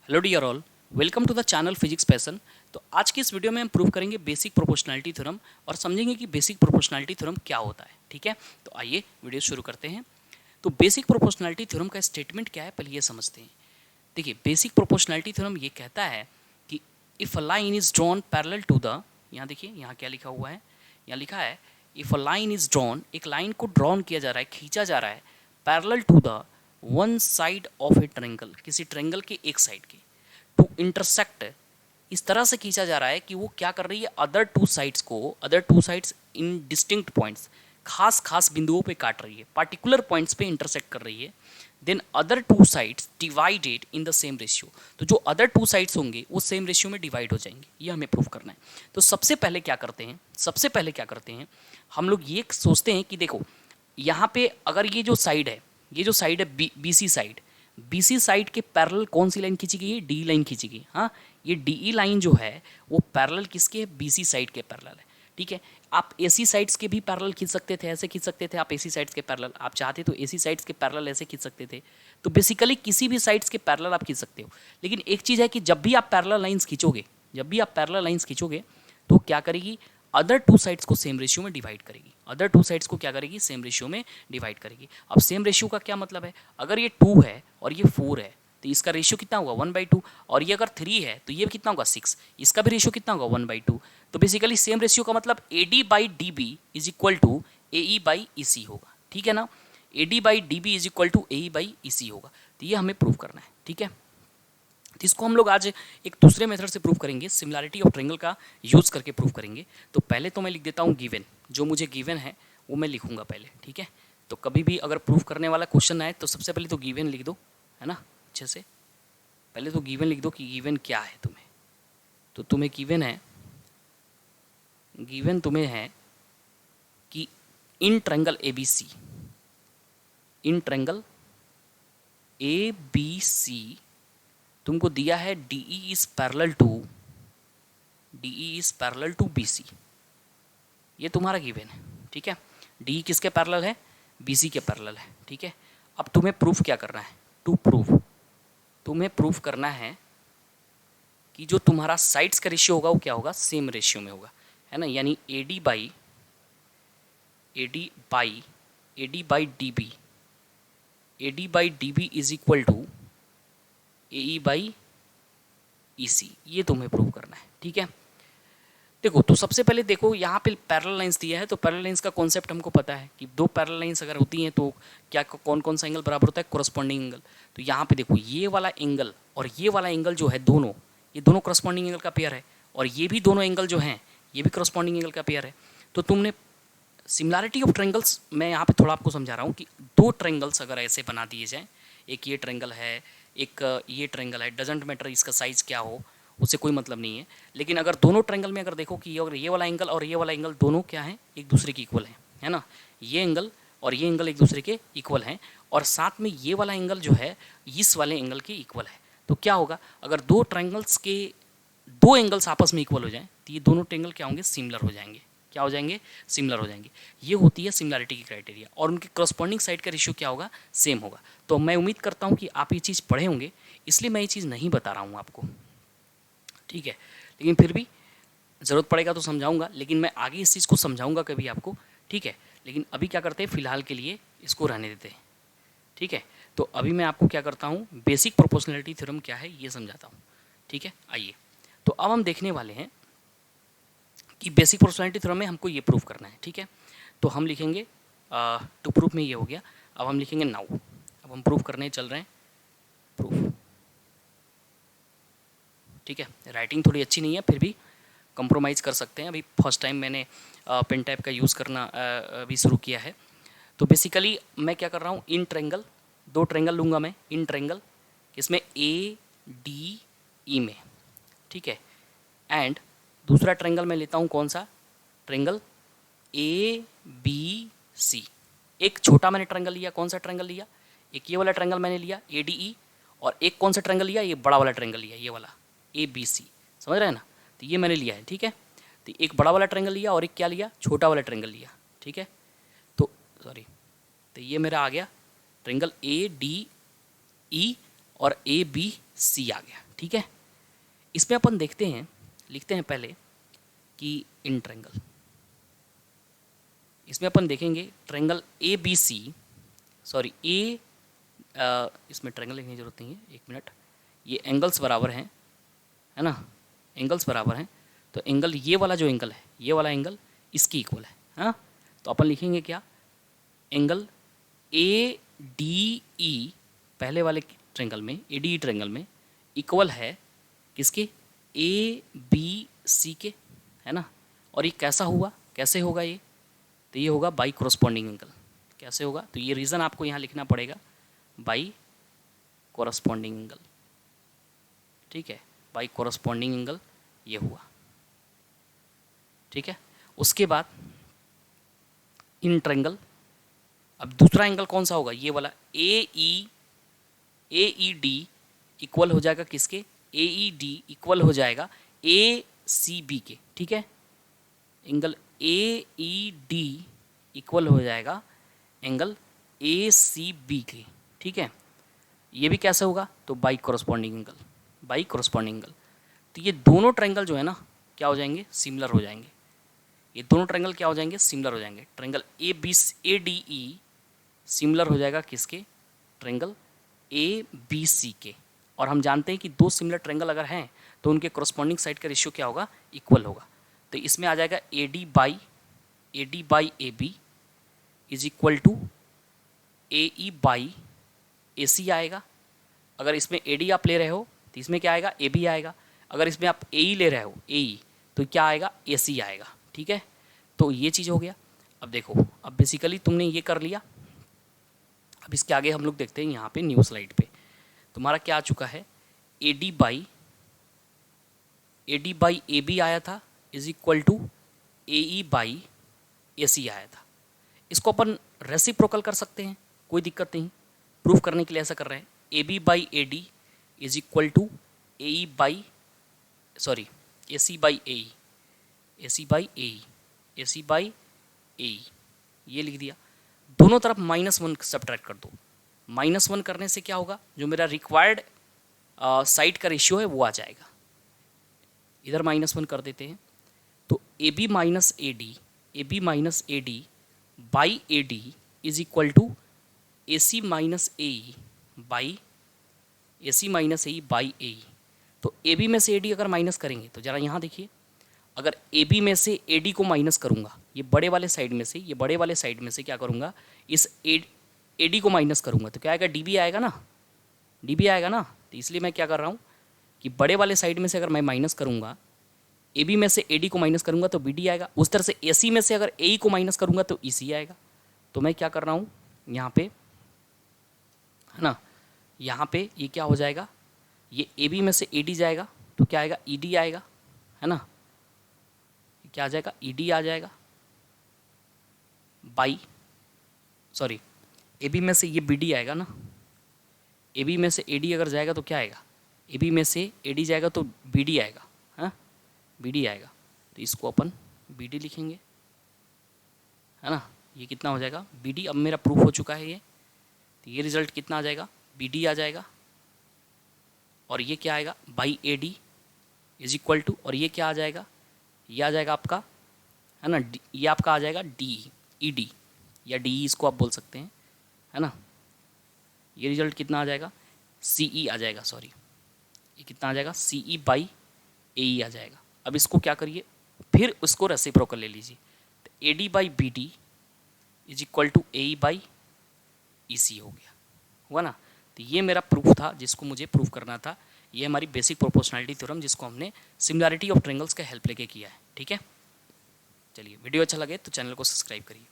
Hello dear all, welcome to the channel physics passion. तो आज की इस वीडियो में हम प्रूव करेंगे बेसिक प्रोपोर्शनैलिटी थ्योरम और समझेंगे कि बेसिक प्रोपोर्शनैलिटी थ्योरम क्या होता है। ठीक है, तो आइए वीडियो शुरू करते हैं। तो बेसिक प्रोपोर्शनैलिटी थ्योरम का स्टेटमेंट क्या है, पहले ये समझते हैं। देखिए, बेसिक प्रोपोर्शनैलिटी थ्योरम ये कहता है कि if a line is drawn parallel to the, यहाँ देखिए यहाँ क्या लिखा हुआ है, यहाँ लिखा है if a line is drawn, एक लाइन को ड्रॉन किया जा रहा है, खींचा जा रहा है parallel to the one side of a triangle, किसी ट्रायंगल के एक साइड के, टू इंटरसेक्ट, इस तरह से खींचा जा रहा है कि वो क्या कर रही है, other two sides in distinct points, खास खास बिंदुओं पे काट रही है, पार्टिकुलर पॉइंट्स पे इंटरसेक्ट कर रही है। Then other two sides divided in the same ratio, तो जो अदर टू साइड्स होंगे वो सेम रेशियो में डिवाइड हो जाएंगे, ये हमें प्रूव करना है। तो सबसे पहले क्या करते हैं, हम लोग ये सोचते हैं कि देखो यहाँ पे अगर ये जो साइड है बीसी साइड के पैरेलल कौन सी लाइन खींची गई है, डी लाइन खींची गई। हाँ, ये डीई लाइन जो है वो पैरेलल किसके, बीसी साइड के पैरेलल है। ठीक है, आप एसी साइड्स के भी पैरेलल खींच सकते थे, ऐसे खींच सकते थे आप एसी साइड्स के पैरेलल, आप चाहते तो एसी साइड्स के पैरेलल ऐसे खींच सकते थे। तो बेसिकली किसी भी साइड्स के पैरेलल आप खींच सकते हो। लेकिन एक चीज़ है कि जब भी आप पैरेलल लाइंस खींचोगे तो क्या करेगी, अदर टू साइड्स को सेम रेशियो में डिवाइड करेगी। अब सेम रेशियो का क्या मतलब है, अगर ये 2 है और ये 4 है तो इसका रेशियो कितना होगा 1/2, और ये अगर 3 है तो ये कितना होगा 6, इसका भी रेशियो कितना होगा 1/2। तो बेसिकली सेम रेशियो का मतलब AD/DB is equal to AE/EC होगा। ठीक है ना, AD/DB is equal to AE/EC होगा। तो ये हमें प्रूव करना है। ठीक है, तो इसको हम लोग आज एक दूसरे मेथड से प्रूव करेंगे, सिमिलैरिटी ऑफ ट्रायंगल का यूज़ करके प्रूव करेंगे। तो पहले तो मैं लिख देता हूँ गिवन, जो मुझे गिवन है वो मैं लिखूंगा पहले। ठीक है, तो कभी भी अगर प्रूव करने वाला क्वेश्चन आए तो सबसे पहले तो गिवन लिख दो, है ना, अच्छे से। पहले तो गिवन लिख दो कि गिवन क्या है तुम्हें। तो तुम्हें गिवन है कि इन ट्रायंगल ABC तुमको दिया है DE is parallel to BC, ये तुम्हारा गिवन है। ठीक है, DE किसके पैरेलल है, BC के पैरेलल है। ठीक है, अब तुम्हें प्रूफ क्या करना है, तुम्हें प्रूफ करना है कि जो तुम्हारा साइड्स का रेशियो होगा वो क्या होगा, सेम रेशियो में होगा, है ना। यानी AD by DB is equal to AE/EC, ये तुम्हें प्रूव करना है। ठीक है, देखो तो सबसे पहले देखो यहाँ पे पैरेलल लाइंस दिया है, तो पैरेलल लाइंस का कॉन्सेप्ट हमको पता है कि दो पैरेलल लाइंस अगर होती हैं तो क्या कौन कौन सा एंगल बराबर होता है, कोरस्पॉन्डिंग एंगल। तो यहाँ पे देखो ये वाला एंगल और ये वाला एंगल जो है ये दोनों कोरस्पॉन्डिंग एंगल का पेयर है, और ये भी दोनों एंगल जो हैं ये भी कोरस्पॉन्डिंग एंगल का पेयर है। तो तुमने सिमिलैरिटी ऑफ ट्रायंगल्स, मैं यहाँ पे थोड़ा आपको समझा रहा हूँ कि दो ट्रायंगल्स अगर ऐसे बना दिए जाएँ, एक ये ट्रायंगल है, एक ये ट्रायंगल है, डजेंट मैटर इसका साइज़ क्या हो, उससे कोई मतलब नहीं है। लेकिन अगर दोनों ट्रायंगल में अगर देखो कि अगर ये वाला एंगल और ये वाला एंगल दोनों क्या है, एक दूसरे के इक्वल है ना, ये एंगल और ये एंगल एक दूसरे के इक्वल हैं, और साथ में ये वाला एंगल जो है इस वाले एंगल के इक्वल है। तो क्या होगा, अगर दो ट्रायंगल्स के दो एंगल्स आपस में इक्वल हो जाएं तो ये दोनों ट्रायंगल क्या होंगे, सिमिलर हो जाएंगे। क्या हो जाएंगे, सिमिलर हो जाएंगे। ये होती है सिमिलैरिटी की क्राइटेरिया, और उनके करस्पॉन्डिंग साइड का रेशियो क्या होगा, सेम होगा। तो मैं उम्मीद करता हूँ कि आप ये चीज़ पढ़े होंगे, इसलिए मैं ये चीज़ नहीं बता रहा हूँ आपको। ठीक है, लेकिन फिर भी ज़रूरत पड़ेगा तो समझाऊंगा, लेकिन मैं आगे इस चीज़ को समझाऊंगा कभी आपको। ठीक है, लेकिन अभी क्या करते हैं, फ़िलहाल के लिए इसको रहने देते हैं। ठीक है, तो अभी मैं आपको क्या करता हूँ, बेसिक प्रोपोर्शनैलिटी थ्योरम क्या है ये समझाता हूँ। ठीक है, आइए। तो अब हम देखने वाले हैं कि बेसिक प्रोपोर्शनैलिटी थ्योरम में हमको ये प्रूव करना है। ठीक है, तो हम लिखेंगे टू प्रूफ में ये हो गया, अब हम लिखेंगे नाउ। अब हम प्रूफ करने चल रहे हैं, प्रूफ। ठीक है, राइटिंग थोड़ी अच्छी नहीं है, फिर भी कंप्रोमाइज़ कर सकते हैं। अभी फर्स्ट टाइम मैंने पेन टाइप का यूज़ करना अभी शुरू किया है। तो बेसिकली मैं क्या कर रहा हूँ, इन ट्रायंगल, दो ट्रायंगल लूँगा मैं, इन ट्रायंगल इसमें ADE में। ठीक है, एंड दूसरा ट्रायंगल मैं लेता हूँ कौन सा, ट्रायंगल ABC। एक छोटा मैंने ट्रायंगल लिया, कौन सा ट्रायंगल लिया, एक ये वाला ट्रायंगल मैंने लिया ADE, और एक कौन सा ट्रायंगल लिया, ये बड़ा वाला ट्रायंगल लिया, ये वाला ABC। समझ रहे हैं ना, तो ये मैंने लिया है। ठीक है, तो एक बड़ा वाला ट्रायंगल लिया और एक क्या लिया, छोटा वाला ट्रायंगल लिया। ठीक है, तो सॉरी, तो ये मेरा आ गया ट्रायंगल ADE और ABC आ गया। ठीक है। इसमें अपन देखते हैं, लिखते हैं पहले कि इन ट्रायंगल, इसमें अपन देखेंगे triangle A B C, sorry A, इसमें ट्रायंगल लिखने की जरूरत नहीं है, एक मिनट, ये एंगल्स बराबर हैं, है ना, एंगल्स बराबर हैं, तो एंगल ये वाला जो एंगल है, ये वाला एंगल इसकी इक्वल है, हाँ। तो अपन लिखेंगे क्या, एंगल ए डी ई, पहले वाले ट्रायंगल में, ए डी ई ट्रायंगल में इक्वल है किसके, ए बी सी के, है ना। और ये कैसा हुआ, कैसे होगा ये, तो ये होगा बाई कोरस्पॉन्डिंग एंगल। कैसे होगा, तो ये रीज़न आपको यहाँ लिखना पड़ेगा, बाई कोरस्पॉन्डिंग एंगल, ठीक है, बाई कोरस्पॉन्डिंग एंगल ये हुआ, ठीक है। उसके बाद इन ट्रायंगल, अब दूसरा एंगल कौन सा होगा, ये वाला ए ई डी इक्वल हो जाएगा किसके, ए ई डी इक्वल हो जाएगा ए सी बी के, ठीक है। Angle A E D equal हो जाएगा एंगल ए सी बी के, ठीक है। ये भी कैसे होगा, तो by corresponding angle, by corresponding angle. तो ये दोनों ट्रायंगल जो है ना क्या हो जाएंगे, सिमिलर हो जाएंगे। ये दोनों ट्रायंगल क्या हो जाएंगे, सिमिलर हो जाएंगे। Triangle A D E similar हो जाएगा किसके, ट्रायंगल ए बी सी के। और हम जानते हैं कि दो सिमिलर ट्रायंगल अगर हैं तो उनके कोरस्पॉन्डिंग साइड का रेशियो क्या होगा, इक्वल होगा। तो इसमें आ जाएगा A D by A B is equal to A E by A C आएगा। अगर इसमें ए डी आप ले रहे हो तो इसमें क्या आएगा, ए बी आएगा। अगर इसमें आप ए ई ले रहे हो, ए ई, तो क्या आएगा, ए सी आएगा, ठीक है। तो ये चीज़ हो गया। अब देखो, अब बेसिकली तुमने ये कर लिया। अब इसके आगे हम लोग देखते हैं यहाँ पे न्यू स्लाइड पे तुम्हारा क्या आ चुका है, A D by A B आया था is equal to A E by A C आया था। इसको अपन रेसिप्रोकल कर सकते हैं, कोई दिक्कत नहीं। प्रूफ करने के लिए ऐसा कर रहे हैं, A B by A D is equal to A E by, sorry, A C by A E, A C by A E, A C by A E, ये लिख दिया। दोनों तरफ -1 सब्ट्रैक्ट कर दो। -1 करने से क्या होगा, जो मेरा रिक्वायर्ड साइड का रेशियो है वो आ जाएगा। इधर -1 कर देते हैं, तो A B minus A D by A D is equal to A C minus A E by A C minus A E by A E. तो ए बी में से ए डी अगर माइनस करेंगे तो ज़रा यहाँ देखिए, अगर ए बी में से ए डी को माइनस करूँगा, ये बड़े वाले साइड में से, ये बड़े वाले साइड में से क्या करूँगा, इस ए डी को माइनस करूँगा तो क्या आएगा, डी बी आएगा ना, डी बी आएगा ना। तो इसलिए मैं क्या कर रहा हूँ कि बड़े वाले साइड में से अगर मैं माइनस करूँगा, ए बी में से ए डी को माइनस करूँगा तो बी डी आएगा। उस तरह से ए सी में से अगर ए ई को माइनस करूँगा तो ई सी आएगा। तो मैं क्या कर रहा हूँ यहाँ पे, है ना, यहाँ पे ये क्या हो जाएगा, ये ए बी में से ए डी जाएगा तो क्या आएगा, ई डी आएगा, है ना, क्या आ जाएगा, ई डी आ जाएगा बाई, सॉरी, ए बी में से ये बी डी आएगा ना, ए बी में से ए डी अगर जाएगा तो क्या आएगा, ए बी में से ए डी जाएगा तो बी डी आएगा, हाँ, बी डी आएगा। तो इसको अपन बी डी लिखेंगे, है ना। ये कितना हो जाएगा, बी डी। अब मेरा प्रूफ हो चुका है ये, तो ये रिजल्ट कितना आ जाएगा, बी डी आ जाएगा। और ये क्या आएगा, by A D is equal to, और ये क्या आ जाएगा, ये आ जाएगा आपका, है ना, ये आपका आ जाएगा डी ई डी, या डी ई इसको आप बोल सकते हैं, है ना। ये रिजल्ट कितना आ जाएगा, सी ई आ जाएगा, सॉरी, ये कितना आ जाएगा, सी ई बाई ए ई आ जाएगा। अब इसको क्या करिए, फिर उसको रेसिप्रोकल ले लीजिए, तो A D by B D is equal to A E by E C हो गया, हुआ ना। तो ये मेरा प्रूफ था जिसको मुझे प्रूफ करना था। ये हमारी बेसिक प्रोपोर्शनैलिटी थ्योरम जिसको हमने सिमिलैरिटी ऑफ ट्रायंगल्स के हेल्प लेके किया है, ठीक है। चलिए, वीडियो अच्छा लगे तो चैनल को सब्सक्राइब करिए।